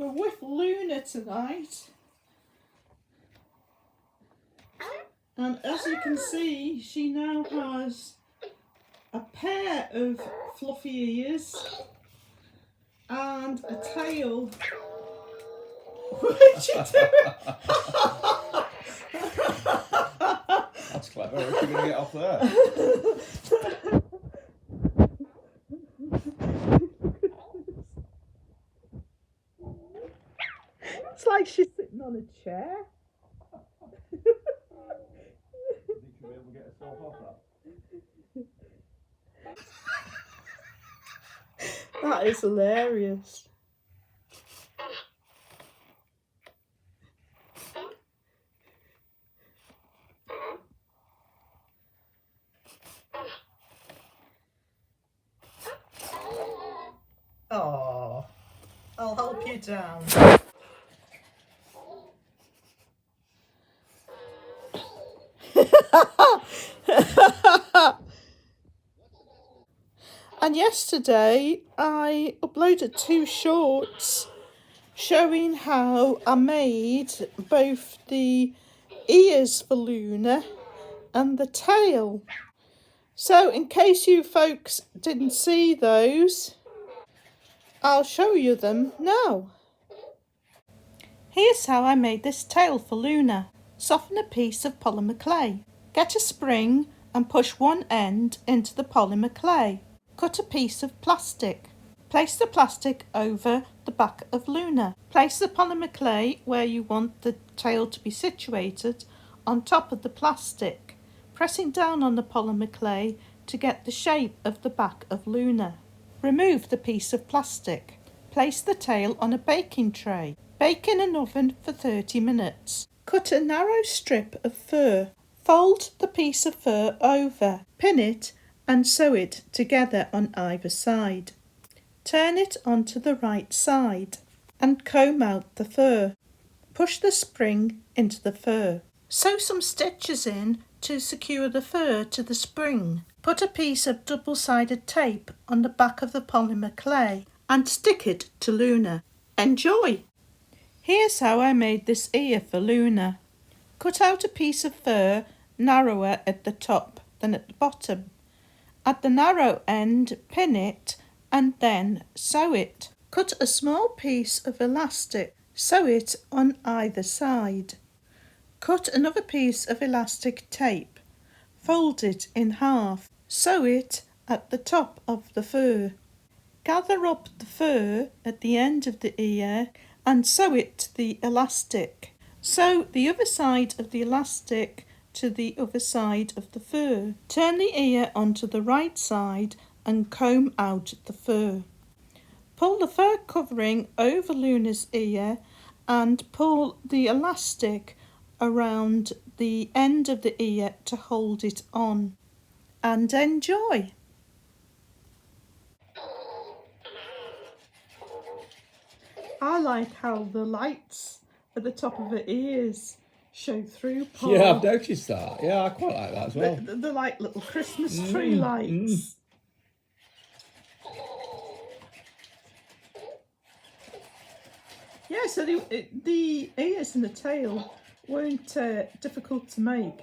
We're with Loona tonight. And as you can see, she now has a pair of fluffy ears and a tail. What did you do? That's clever. Where's she going to get off there? It's like she's sitting on a chair. I think she'll be able to get herself off that. That is hilarious. Oh, I'll help you down. And yesterday I uploaded 2 shorts showing how I made both the ears for Loona and the tail. So in case you folks didn't see those, I'll show you them now. Here's how I made this tail for Loona. Soften a piece of polymer clay. Get a spring and push one end into the polymer clay. Cut a piece of plastic. Place the plastic over the back of Loona. Place the polymer clay where you want the tail to be situated on top of the plastic, pressing down on the polymer clay to get the shape of the back of Loona. Remove the piece of plastic. Place the tail on a baking tray. Bake in an oven for 30 minutes. Cut a narrow strip of fur. Fold the piece of fur over. Pin it and sew it together on either side. Turn it onto the right side and comb out the fur. Push the spring into the fur. Sew some stitches in to secure the fur to the spring. Put a piece of double-sided tape on the back of the polymer clay and stick it to Loona. Enjoy! Here's how I made this ear for Loona. Cut out a piece of fur narrower at the top than at the bottom. At the narrow end, pin it and then sew it. Cut a small piece of elastic. Sew it on either side. Cut another piece of elastic tape. Fold it in half. Sew it at the top of the fur. Gather up the fur at the end of the ear and sew it to the elastic. Sew the other side of the elastic to the other side of the fur. Turn the ear onto the right side and comb out the fur. Pull the fur covering over Loona's ear and pull the elastic around the end of the ear to hold it on. And enjoy! I like how the lights at the top of her ears show through, Paul. Yeah, I've noticed that. Yeah, I quite like that as well. They're like little Christmas tree lights. Yeah, so the ears and the tail weren't difficult to make,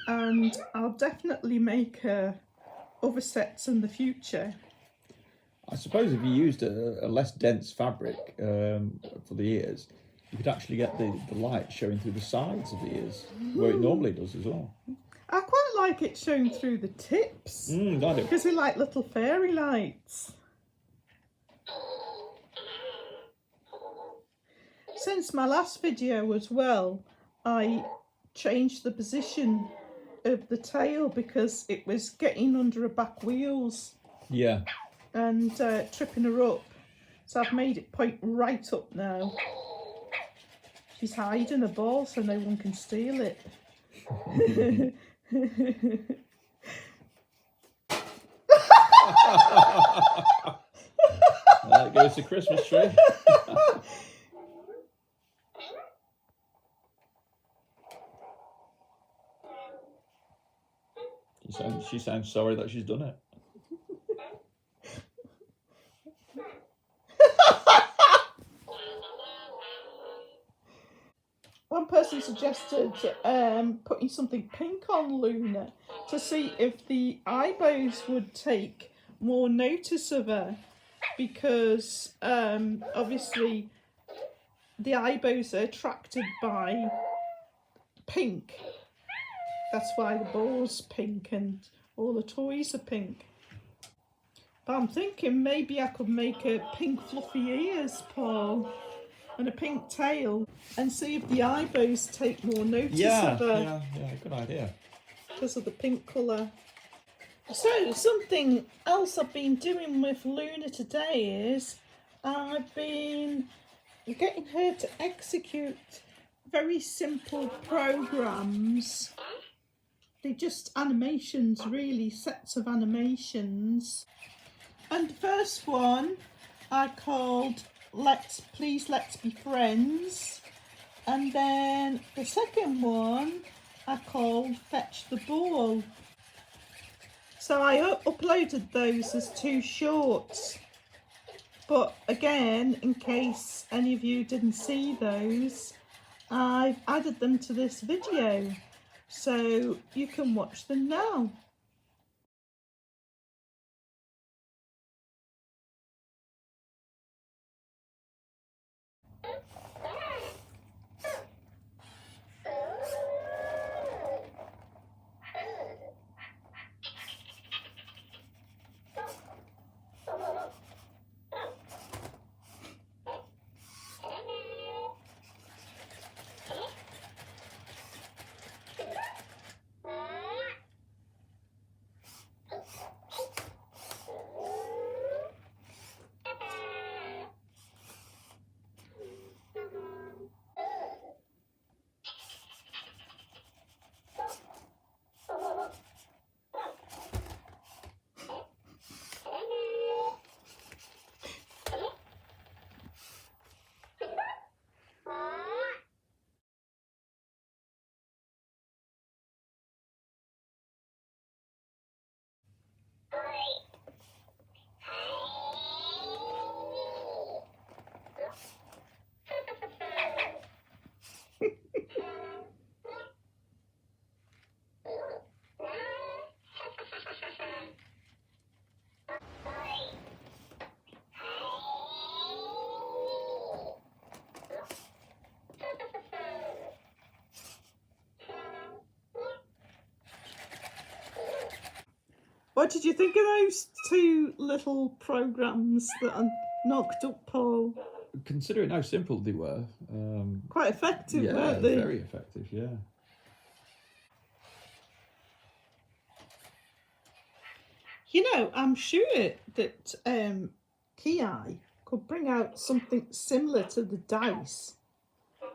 and I'll definitely make other sets in the future. I suppose if you used a less dense fabric for the ears, you could actually get the light showing through the sides of the ears, where it normally does as well. I quite like it showing through the tips, because we like little fairy lights. Since my last video as well, I changed the position of the tail because it was getting under her back wheels. Yeah. And tripping her up. So I've made it point right up now. She's hiding a ball so no one can steal it. There goes the Christmas tree. She sounds sorry that she's done it. one person suggested putting something pink on Loona to see if the eyebows would take more notice of her, because obviously the eyebows are attracted by pink. That's why the ball's pink and all the toys are pink. But I'm thinking maybe I could make her pink fluffy ears, Paul, and a pink tail, and see if the eyebows take more notice of her. Yeah, good idea. Because of the pink colour. So something else I've been doing with Loona today is I've been getting her to execute very simple programs. They're just animations, really, sets of animations. And the first one I called Please Let's Be Friends. And then the second one I called Fetch the Ball. So I uploaded those as 2 shorts. But again, in case any of you didn't see those, I've added them to this video. So you can watch them now. What did you think of those 2 little programs that I knocked up, Paul? Considering how simple they were, quite effective, weren't they? Very effective, yeah. You know, I'm sure that KEYi could bring out something similar to the dice,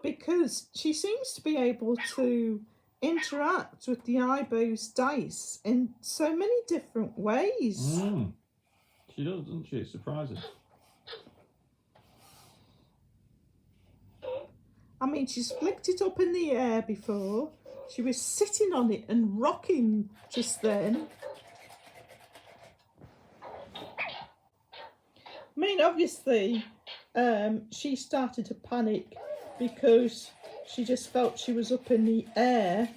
because she seems to be able to interact with the eyebows dice in so many different ways. She does, doesn't she? It's surprising. I mean, she's flicked it up in the air before. She was sitting on it and rocking just then. I mean, obviously, she started to panic because she just felt she was up in the air.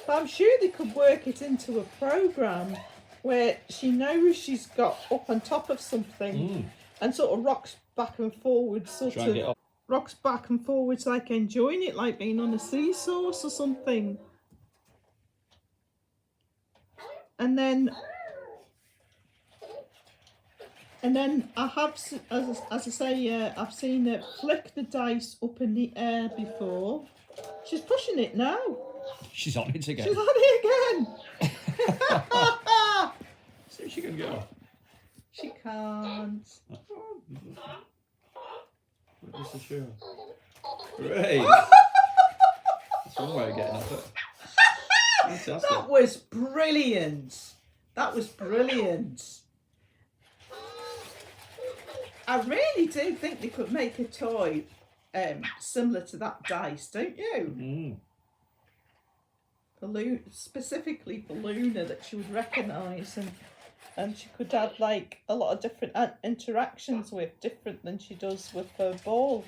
But I'm sure they could work it into a program where she knows she's got up on top of something and sort of rocks back and forwards, rocks back and forwards like enjoying it, like being on a seesaw or something. And then I have, as I say, I've seen her flick the dice up in the air before. She's pushing it now. She's on it again. She's on it again. See if she can go. She can't. This is sure. Great. That's one way of getting at it. Fantastic. That was brilliant. That was brilliant. I really do think they could make a toy similar to that dice, don't you? For specifically for Loona, that she would recognise, and she could have like a lot of different interactions with, different than she does with her ball.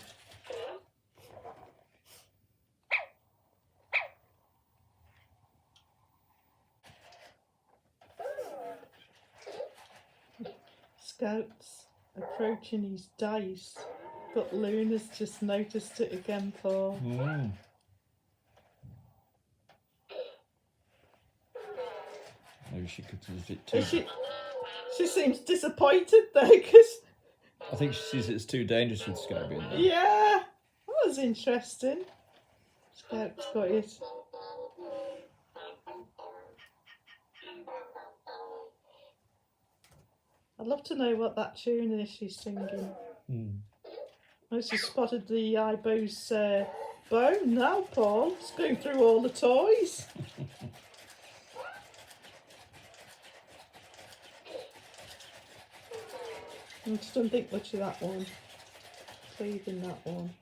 Scout's approaching his dice, but Luna's just noticed it again, Paul. Mm. Maybe she could use it too. She seems disappointed though, because I think she sees it's too dangerous with Scout being there. yeah, that was interesting. Scout's got it. I'd love to know what that tune is she's singing. Oh, she spotted the Ibo's bone now, Paul. It's going through all the toys. I just don't think much of that one. Leaving that one.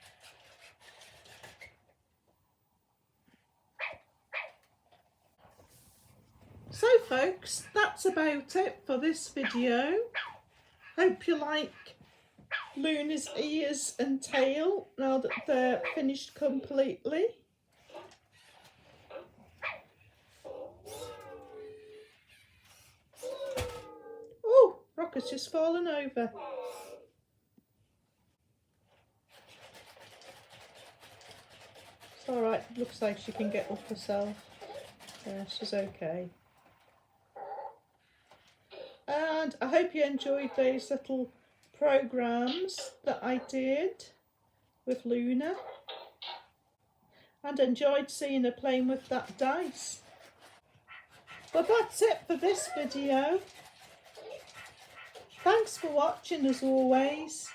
So folks, that's about it for this video. Hope you like Luna's ears and tail now that they're finished completely. Oh, Rocket's just fallen over. It's alright, looks like she can get up herself. Yeah, she's okay. And I hope you enjoyed those little programs that I did with Loona, and enjoyed seeing her playing with that dice. But that's it for this video. Thanks for watching as always,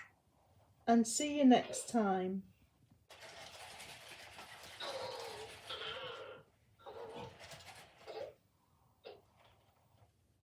and see you next time.